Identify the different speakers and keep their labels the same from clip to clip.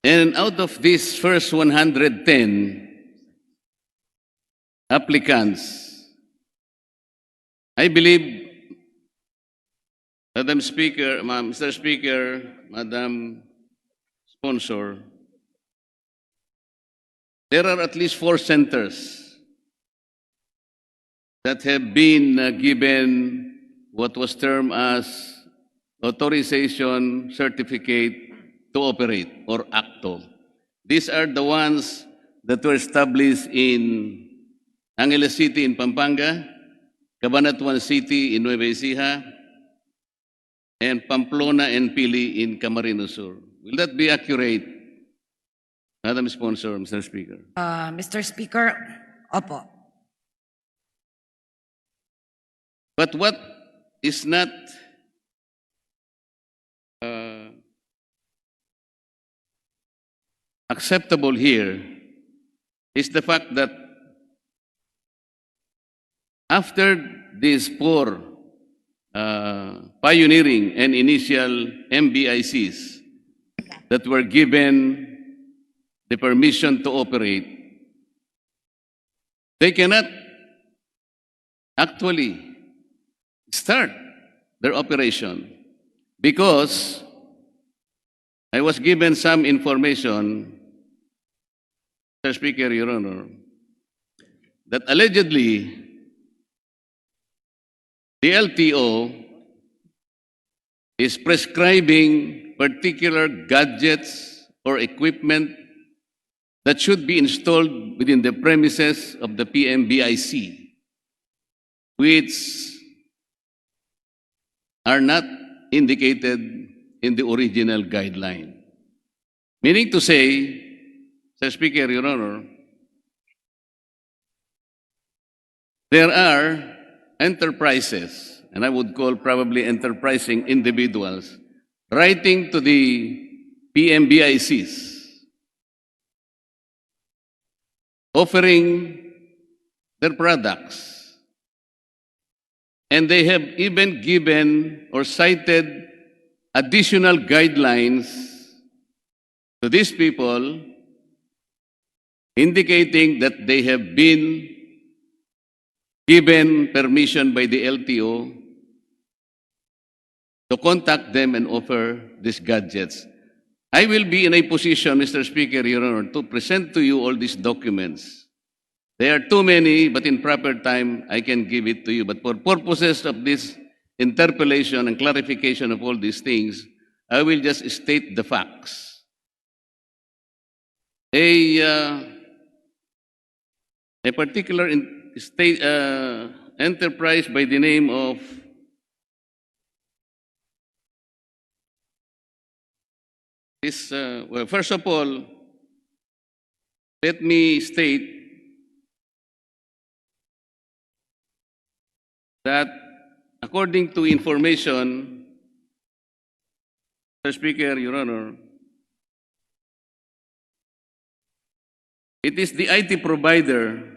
Speaker 1: And out of these first 110 applicants, I believe, Madam Speaker, Mr. Speaker, Madam Sponsor, there are at least 4 centers that have been given what was termed as authorization certificate to operate, or ACTO. These are the ones that were established in Angeles City in Pampanga, Cabanatuan City in Nueva Ecija, and Pamplona and Pili in Camarines Sur. Will that be accurate, Madam Sponsor, Mr. Speaker?
Speaker 2: Mr. Speaker, opo.
Speaker 1: But what is not acceptable here is the fact that after these 4 pioneering and initial MBICs that were given the permission to operate, they cannot actually start their operation because I was given some information, Mr. Speaker, Your Honor, that allegedly the LTO is prescribing particular gadgets or equipment that should be installed within the premises of the PMBIC, which are not indicated in the original guideline. Meaning to say, Mr. Speaker, Your Honor, there are enterprises, and I would call probably enterprising individuals, writing to the PMBICs, offering their products. And they have even given or cited additional guidelines to these people, indicating that they have been given permission by the LTO to contact them and offer these gadgets. I will be in a position, Mr. Speaker, Your Honor, to present to you all these documents. There are too many, but in proper time, I can give it to you. But for purposes of this interpellation and clarification of all these things, I will just state the facts. A particular enterprise by the name of this, well, first of all, let me state that according to information, Mr. Speaker, Your Honor, it is the IT provider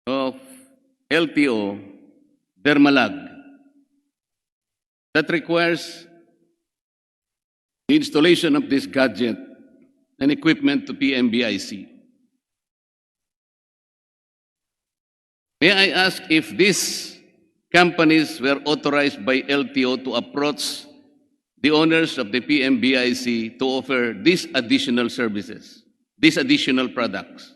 Speaker 1: of LTO, Dermalag, that requires the installation of this gadget and equipment to PMBIC. May I ask if these companies were authorized by LTO to approach the owners of the PMBIC to offer these additional services, these additional products?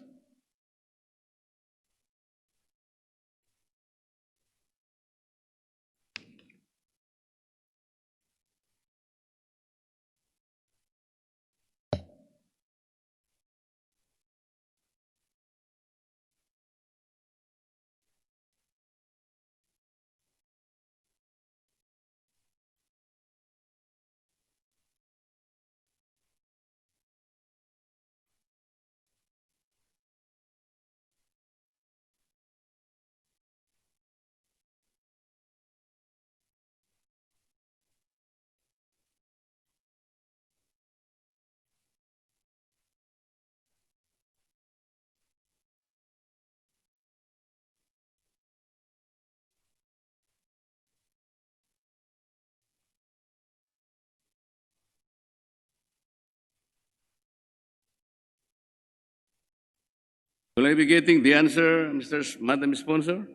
Speaker 1: Will I be getting the answer, Madam Sponsor?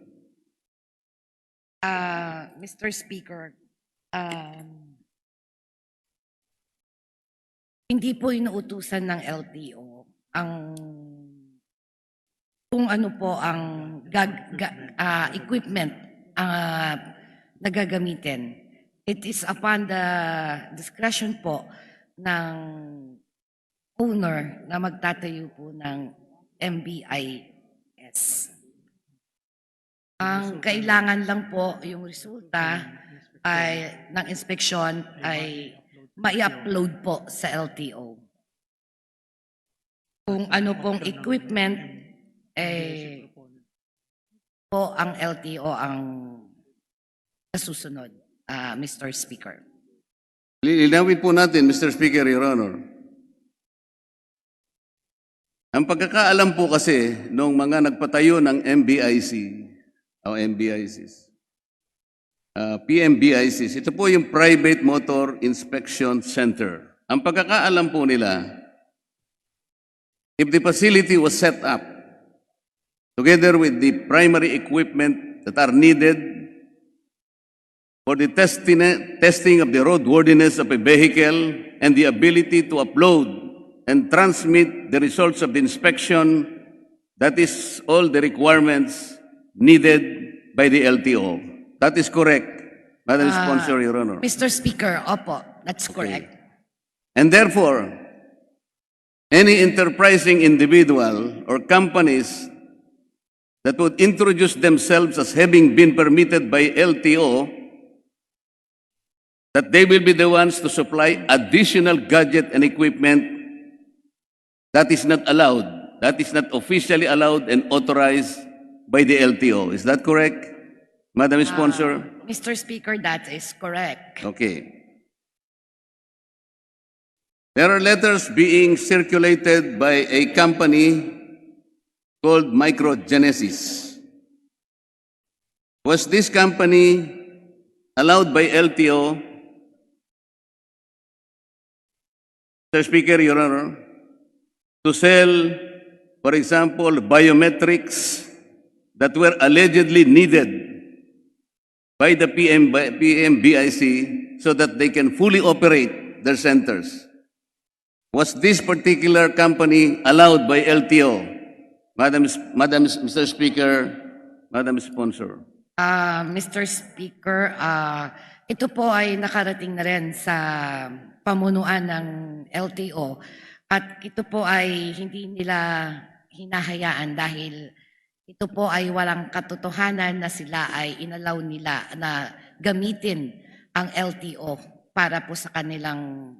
Speaker 2: Mr. Speaker, hindi po inuutusan ng LTO ang kung ano po ang equipment na gagamitin. It is upon the discretion po ng owner na magtatayo po ng MBIS. Ang kailangan lang po yung resulta ay ng inspeksyon ay mai-upload po sa LTO. Kung ano pong equipment po ang LTO ang nasusunod, Mr. Speaker.
Speaker 1: Lilinawin po natin, Mr. Speaker, Your Honor. Ang pagkakaalam po kasi nung mga nagpatayo ng MBIC o MBICs, PMBICs, ito po yung Private Motor Inspection Center. Ang pagkakaalam po nila, if the facility was set up together with the primary equipment that are needed for the testing of the roadworthiness of a vehicle and the ability to upload and transmit the results of the inspection, that is all the requirements needed by the LTO. That is correct, Madam Sponsor, Your Honor.
Speaker 2: Mr. Speaker, opo, that's correct.
Speaker 1: And therefore, any enterprising individual or companies that would introduce themselves as having been permitted by LTO, that they will be the ones to supply additional gadget and equipment, that is not allowed. That is not officially allowed and authorized by the LTO. Is that correct, Madam Sponsor?
Speaker 2: Mr. Speaker, that is correct.
Speaker 1: Okay. There are letters being circulated by a company called Microgenesis. Was this company allowed by LTO? Mr. Speaker, Your Honor, to sell, for example, biometrics that were allegedly needed by the PMBIC so that they can fully operate their centers. Was this particular company allowed by LTO? Mr. Speaker, Madam Sponsor.
Speaker 2: Mr. Speaker, ito po ay nakarating na rin sa pamunuan ng LTO at ito po ay hindi nila hinahayaan dahil ito po ay walang katotohanan na sila ay inalaw nila na gamitin ang LTO para po sa kanilang...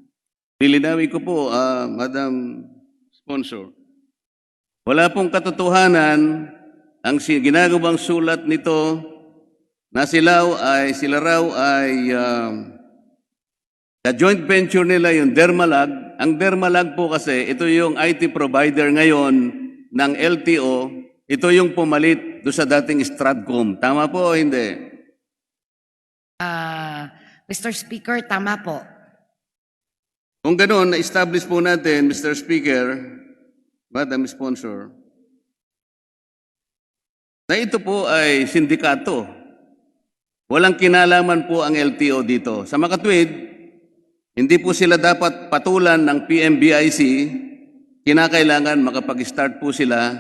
Speaker 1: Lilinawin ko po, Madam Sponsor. Wala pong katotohanan ang ginagawang sulat nito na sila raw ay sa joint venture nila yung Dermalag. Ang Dermalag po kasi ito yung IT provider ngayon ng LTO. Ito yung pumalit do sa dating Stratcom. Tama po o hindi?
Speaker 2: Mr. Speaker, tama po.
Speaker 1: Kung ganoon, na-establish po natin, Mr. Speaker, Madam Sponsor, na ito po ay sindikato. Walang kinalaman po ang LTO dito. Sa makatwid, hindi po sila dapat patulan ng PMBIC. Kinakailangan makapag-start po sila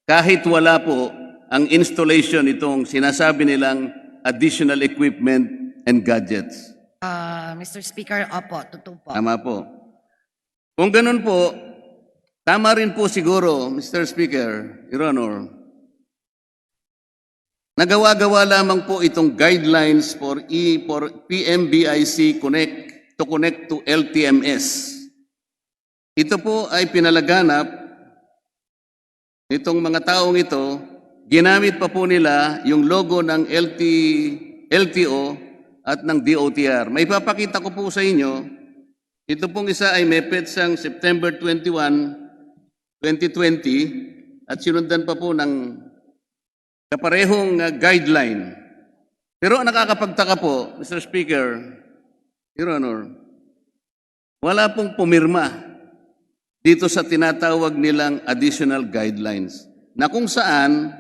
Speaker 1: kahit wala po ang installation itong sinasabi nilang additional equipment and gadgets.
Speaker 2: Mr. Speaker, opo, totoo po.
Speaker 1: Tama po. Kung ganun po, tama rin po siguro, Mr. Speaker, Your Honor, nagawa-gawa lamang po itong guidelines for PMBIC to connect to LTMS. Ito po ay pinalaganap nitong mga taong ito, ginamit pa po nila yung logo ng LTO at ng DOTR. May papakita ko po sa inyo, ito pong isa ay may petsang September 21, 2020 at sinundan pa po ng kaparehong guideline. Pero ang nakakapagtaka po, Mr. Speaker, Your Honor, wala pong pumirma dito sa tinatawag nilang additional guidelines. na kung saan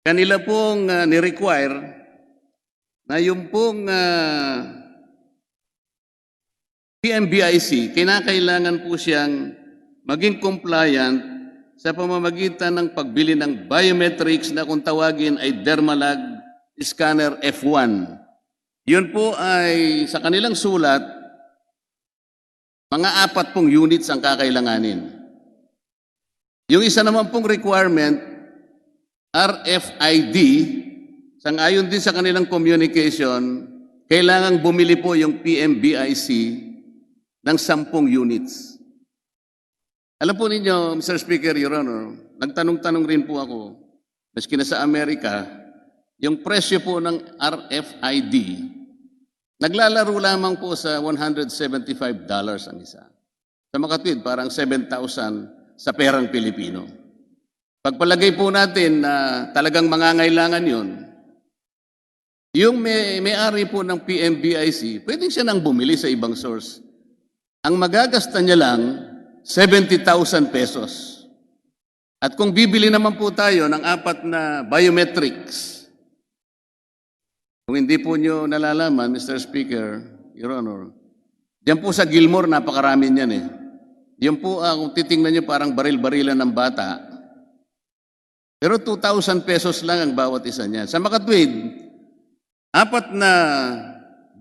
Speaker 1: kanila pong ni-require na yung pong PMBIC, kinakailangan po siyang maging compliant sa pamamagitan ng pagbili ng biometrics na kung tawagin ay Dermalag Scanner F1. Yun po ay sa kanilang sulat, mga 4 pong units ang kakailanganin. Yung isa naman pong requirement, RFID, sangayon din sa kanilang communication, kailangang bumili po yung PMBIC ng 10 units. Alam po ninyo, Mr. Speaker, Your Honor, nagtanong-tanong rin po ako, maski na sa Amerika, yung presyo po ng RFID, naglalaro lamang po sa $175 ang isa. Sa makatwid, parang 7,000 sa perang Pilipino. Pagpalagay po natin na talagang mangangailangan yun, yung may-ari po ng PMBIC, pwedeng siya nang bumili sa ibang source. Ang magagasta niya lang, 70,000 pesos. At kung bibili naman po tayo ng 4 na biometrics, kung hindi po nyo nalalaman, Mr. Speaker, Your Honor, diyan po sa Gilmore, napakarami niyan eh. Yan po, kung titingnan nyo, parang baril-barilan ng bata. Pero 2,000 pesos lang ang bawat isa niya. Sa makatwid, 4 na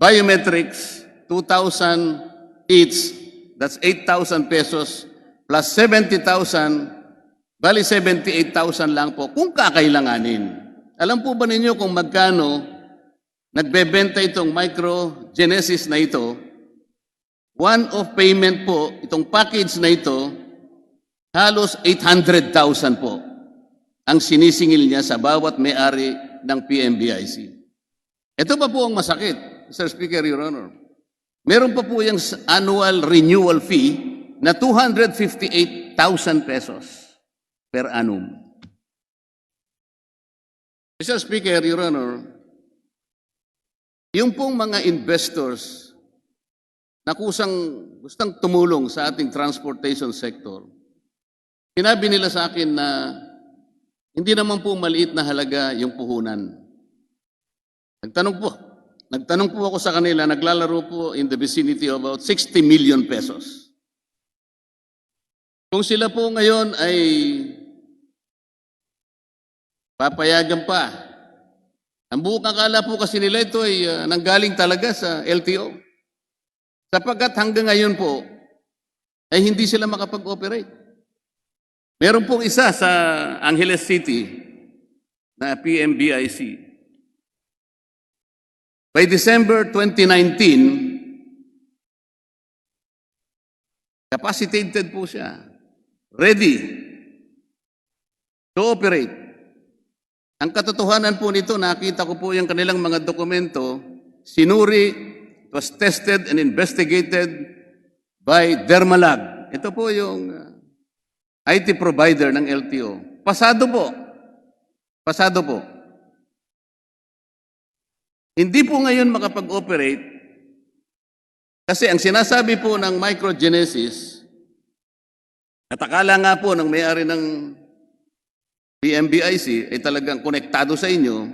Speaker 1: biometrics, 2,000 each, that's 8,000 pesos, plus 70,000, bali 78,000 lang po kung kakailanganin. Alam po ba ninyo kung magkano nagbebenta itong microgenesis na ito? One of payment po, itong package na ito, halos 800,000 po ang sinisingil niya sa bawat may-ari ng PMBIC. Ito pa po ang masakit, Mr. Speaker, Your Honor. Meron pa po yung annual renewal fee na 258,000 pesos per annum. Mr. Speaker, Your Honor, yung pong mga investors na gustang tumulong sa ating transportation sector, sinabi nila sa akin na hindi naman po maliit na halaga yung puhunan. Nagtanong po ako sa kanila, naglalaro po in the vicinity of about 60 million pesos. Kung sila po ngayon ay papayagan pa, ang buong akala po kasi nila ito ay nanggaling talaga sa LTO. Sapagkat hanggang ngayon po, ay hindi sila makapag-operate. Meron pong isa sa Angeles City na PMBIC. By December 2019, capacitated po siya. Ready to operate. Ang katotohanan po nito, nakita ko po yung kanilang mga dokumento, sinuri, it was tested and investigated by Dermalag. Ito po yung IT provider ng LTO. Pasado po. Pasado po. Hindi po ngayon makapag-operate kasi ang sinasabi po ng microgenesis, at akala nga po ng may-ari ng PMBIC ay talagang konektado sa inyo,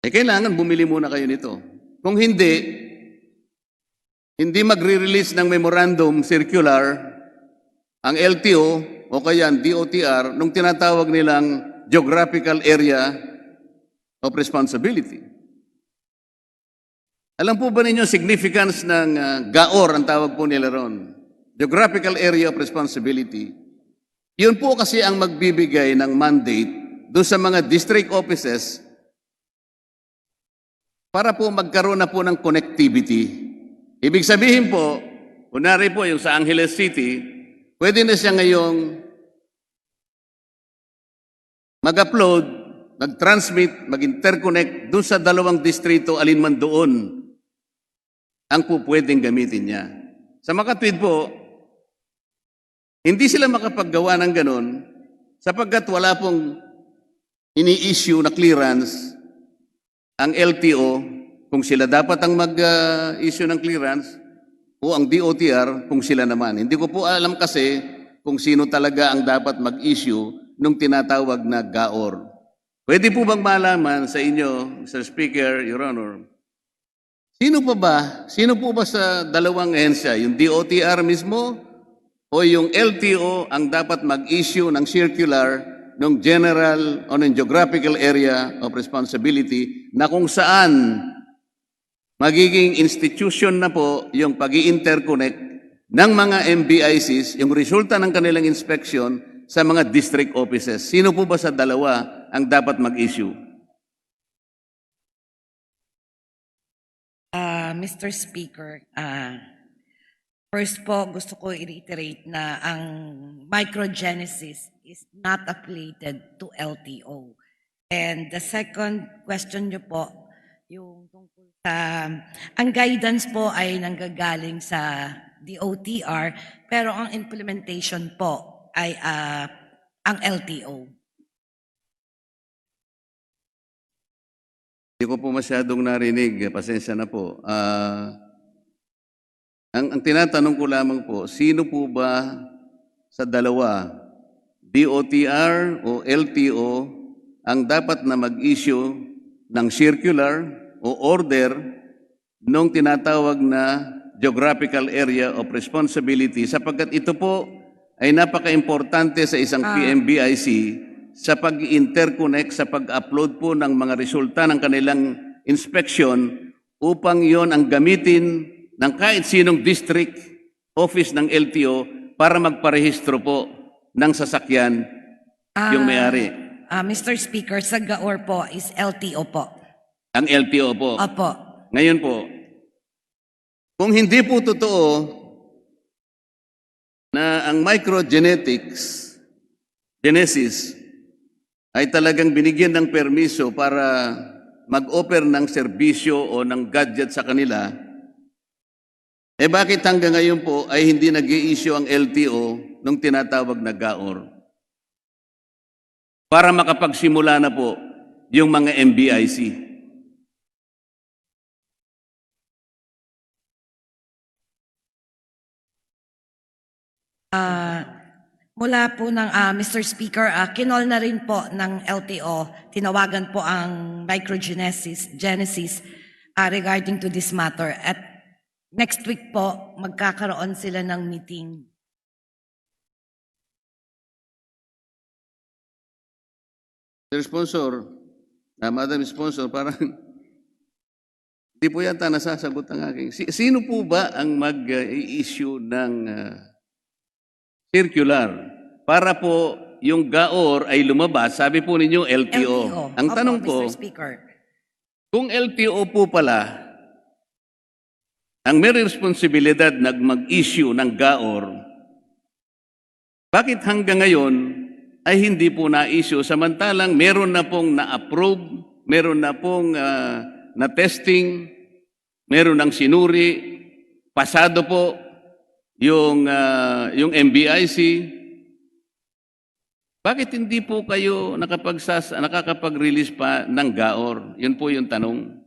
Speaker 1: eh kailangan bumili muna kayo nito. Kung hindi magre-release ng memorandum circular ang LTO o kaya ang DOTR nung tinatawag nilang geographical area of responsibility. Alam po ba ninyo significance ng GAOR ang tawag po nila ron? Geographical area of responsibility. Yun po kasi ang magbibigay ng mandate doon sa mga district offices para po magkaroon na po ng connectivity. Ibig sabihin po, kunwari po yung sa Angeles City, pwede na siya ngayong mag-upload, mag-transmit, mag-interconnect doon sa 2 distrito, alinman doon ang po pwedeng gamitin niya. Sa makatwid po, hindi sila makapaggawa ng ganon sapagkat wala pong ini-issue na clearance ang LTO kung sila dapat ang mag-issue ng clearance o ang DOTR kung sila naman. Hindi ko po alam kasi kung sino talaga ang dapat mag-issue ng tinatawag na GAOR. Pwede po bang malaman sa inyo, Mr. Speaker, Your Honor, sino po ba sa dalawang ehensya, yung DOTR mismo o yung LTO ang dapat mag-issue ng circular ng general o ng geographical area of responsibility na kung saan magiging institution na po yung pag-i-interconnect ng mga MBICs, yung resulta ng kanilang inspection sa mga district offices. Sino po ba sa dalawa ang dapat mag-issue?
Speaker 2: Mr. Speaker, first po gusto ko i-reiterate na ang microgenesis is not affiliated to LTO. And the second question nyo po, yung tungkol sa, ang guidance po ay nanggagaling sa DOTR, pero ang implementation po ay ang LTO.
Speaker 1: Hindi ko po masyadong narinig, pasensya na po. Ang tinatanong ko lamang po, sino po ba sa dalawa, DOTR o LTO, ang dapat na mag-issue ng circular o order nung tinatawag na geographical area of responsibility sapagkat ito po ay napaka-importante sa isang PMBIC sa pag-interconnect, sa pag-upload po ng mga resulta ng kanilang inspection upang yon ang gamitin ng kahit sinong district office ng LTO para magparehistro po ng sasakyan yung may-ari.
Speaker 2: Mr. Speaker, sa GAOR po is LTO po.
Speaker 1: Ang LTO po.
Speaker 2: Opo.
Speaker 1: Ngayon po, kung hindi po totoo na ang microgenetics, genesis, ay talagang binigyan ng permiso para mag-offer ng serbisyo o ng gadget sa kanila, eh bakit hanggang ngayon po ay hindi nag-i-issue ang LTO nung tinatawag na GAOR? Para makapagsimula na po yung mga MBIC.
Speaker 2: Mula po ng Mr. Speaker, kinol na rin po ng LTO, tinawagan po ang microgenesis regarding to this matter. At next week po, magkakaroon sila ng meeting.
Speaker 1: Mr. Sponsor, Madam Sponsor, parang hindi po yata nasasagot ang aking. Sino po ba ang mag-i-issue ng circular para po yung GAOR ay lumabas? Sabi po ninyo LTO. Ang
Speaker 2: Opo,
Speaker 1: tanong ko,
Speaker 2: Mr. Speaker.
Speaker 1: kung LTO po pala ang may responsibilidad na mag-issue ng GAOR, bakit hanggang ngayon ay hindi po na-issue samantalang meron na pong na-approve, meron na pong na-testing, meron ng sinuri, pasado po yung MBIC. Bakit hindi po kayo nakakapag-release pa ng GAOR? Yun po yung tanong.